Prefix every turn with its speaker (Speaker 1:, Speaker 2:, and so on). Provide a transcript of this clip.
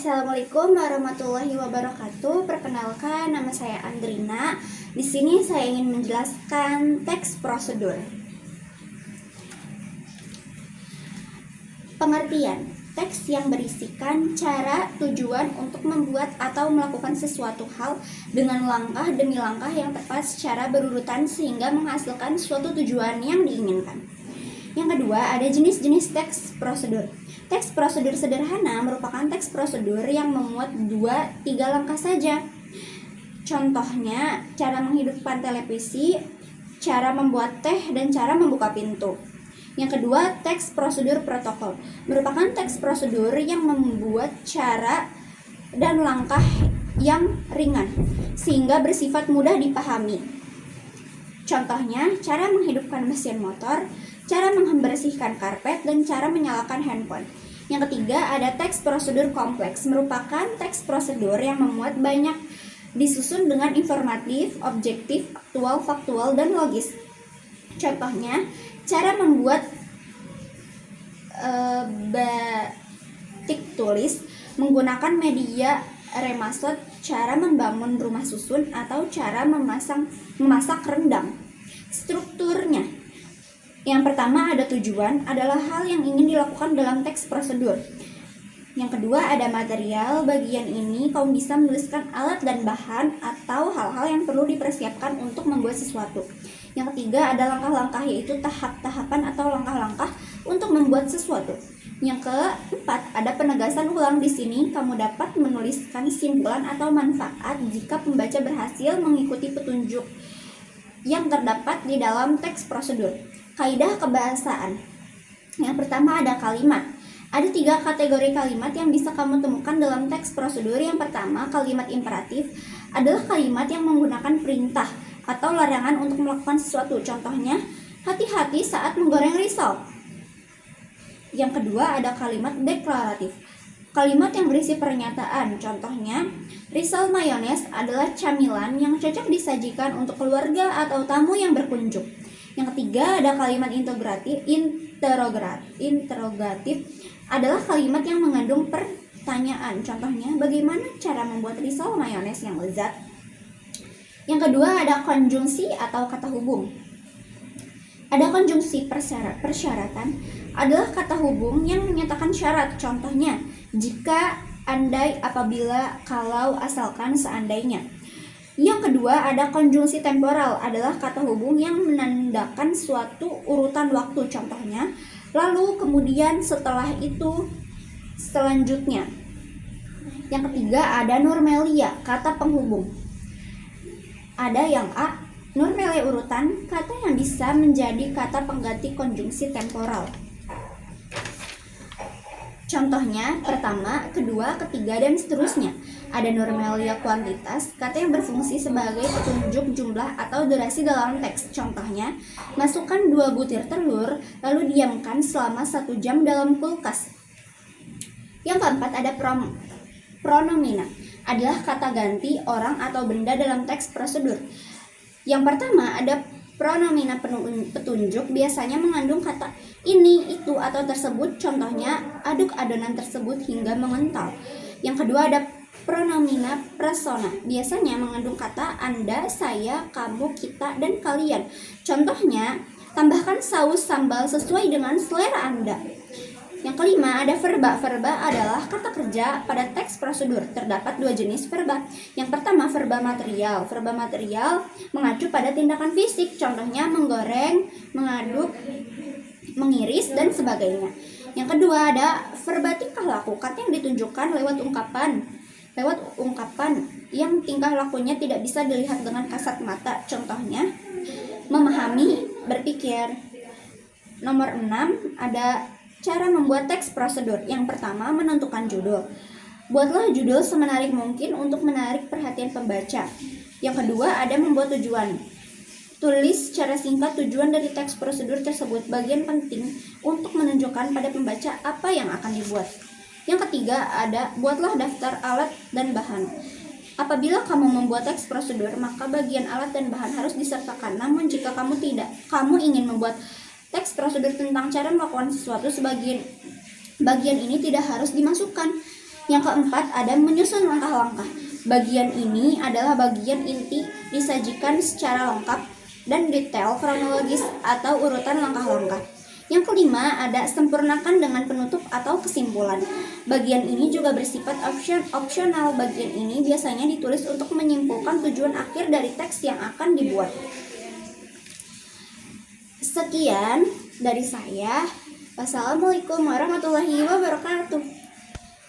Speaker 1: Assalamualaikum warahmatullahi wabarakatuh. Perkenalkan, nama saya Andrina. Di sini saya ingin menjelaskan teks prosedur. Pengertian: teks yang berisikan cara, tujuan untuk membuat atau melakukan sesuatu hal dengan langkah demi langkah yang tepat secara berurutan sehingga menghasilkan suatu tujuan yang diinginkan. Yang kedua, ada jenis-jenis teks prosedur. Teks prosedur sederhana merupakan teks prosedur yang memuat 2-3 langkah saja. Contohnya, cara menghidupkan televisi, cara membuat teh, dan cara membuka pintu. Yang kedua, teks prosedur protokol merupakan teks prosedur yang membuat cara dan langkah yang ringan sehingga bersifat mudah dipahami. Contohnya, cara menghidupkan mesin motor, cara membersihkan karpet, dan cara menyalakan handphone. Yang ketiga, ada teks prosedur kompleks merupakan teks prosedur yang memuat banyak, disusun dengan informatif, objektif, aktual, faktual, dan logis. Contohnya, cara membuat batik tulis menggunakan media remasot, cara membangun rumah susun, atau cara memasak rendang. Strukturnya: yang pertama, ada tujuan, adalah hal yang ingin dilakukan dalam teks prosedur. Yang kedua, ada material. Bagian ini kamu bisa menuliskan alat dan bahan atau hal-hal yang perlu dipersiapkan untuk membuat sesuatu. Yang ketiga, ada langkah-langkah, yaitu tahap-tahapan atau langkah-langkah untuk membuat sesuatu. Yang keempat, ada penegasan ulang. Di sini kamu dapat menuliskan simpulan atau manfaat jika pembaca berhasil mengikuti petunjuk yang terdapat di dalam teks prosedur. Kaidah kebahasaan. Yang pertama, ada kalimat. Ada 3 kategori kalimat yang bisa kamu temukan dalam teks prosedur. Yang pertama, kalimat imperatif adalah kalimat yang menggunakan perintah atau larangan untuk melakukan sesuatu. Contohnya, hati-hati saat menggoreng risol. Yang kedua, ada kalimat deklaratif. Kalimat yang berisi pernyataan. Contohnya, risol mayones adalah camilan yang cocok disajikan untuk keluarga atau tamu yang berkunjung. Yang ketiga, ada kalimat interrogatif adalah kalimat yang mengandung pertanyaan. Contohnya, bagaimana cara membuat risol mayones yang lezat? Yang kedua, ada konjungsi atau kata hubung. Ada konjungsi persyaratan adalah kata hubung yang menyatakan syarat. Contohnya, jika, andai, apabila, kalau, asalkan, seandainya. Yang kedua, ada konjungsi temporal adalah kata hubung yang menandakan suatu urutan waktu. Contohnya, lalu, kemudian, setelah itu, selanjutnya. Yang ketiga, ada normelia, kata penghubung. Ada yang A, normelia urutan, kata yang bisa menjadi kata pengganti konjungsi temporal. Contohnya, pertama, kedua, ketiga, dan seterusnya. Ada normelia kuantitas, kata yang berfungsi sebagai petunjuk jumlah atau durasi dalam teks. Contohnya, masukkan 2 butir telur, lalu diamkan selama 1 jam dalam kulkas. Yang keempat, ada pronomina, adalah kata ganti orang atau benda dalam teks prosedur. Yang pertama, ada pronomina petunjuk, biasanya mengandung kata ini, itu, atau tersebut. Contohnya, aduk adonan tersebut hingga mengental. Yang kedua, ada pronomina persona, biasanya mengandung kata Anda, saya, kamu, kita, dan kalian. Contohnya, tambahkan saus sambal sesuai dengan selera Anda. Yang kelima, ada verba. Verba adalah kata kerja pada teks prosedur. Terdapat 2 jenis verba. Yang pertama, verba material. Verba material mengacu pada tindakan fisik. Contohnya, menggoreng, mengaduk, mengiris, dan sebagainya. Yang kedua, ada verba tingkah laku. Kata yang ditunjukkan lewat ungkapan yang tingkah lakunya tidak bisa dilihat dengan kasat mata. Contohnya, memahami, berpikir. Nomor 6, ada cara membuat teks prosedur. Yang pertama, menentukan judul. Buatlah judul semenarik mungkin untuk menarik perhatian pembaca. Yang kedua, ada membuat tujuan. Tulis secara singkat tujuan dari teks prosedur tersebut. Bagian penting untuk menunjukkan pada pembaca apa yang akan dibuat. Yang ketiga, ada buatlah daftar alat dan bahan. Apabila kamu membuat teks prosedur, maka bagian alat dan bahan harus disertakan. Namun jika kamu ingin membuat teks prosedur tentang cara melakukan sesuatu, bagian ini tidak harus dimasukkan. Yang keempat ada menyusun langkah-langkah. Bagian ini adalah bagian inti, disajikan secara lengkap dan detail kronologis atau urutan langkah-langkah. Yang kelima ada sempurnakan dengan penutup atau kesimpulan. Bagian ini juga bersifat opsional. Bagian ini biasanya ditulis untuk menyimpulkan tujuan akhir dari teks yang akan dibuat. Sekian dari saya. Wassalamualaikum warahmatullahi wabarakatuh.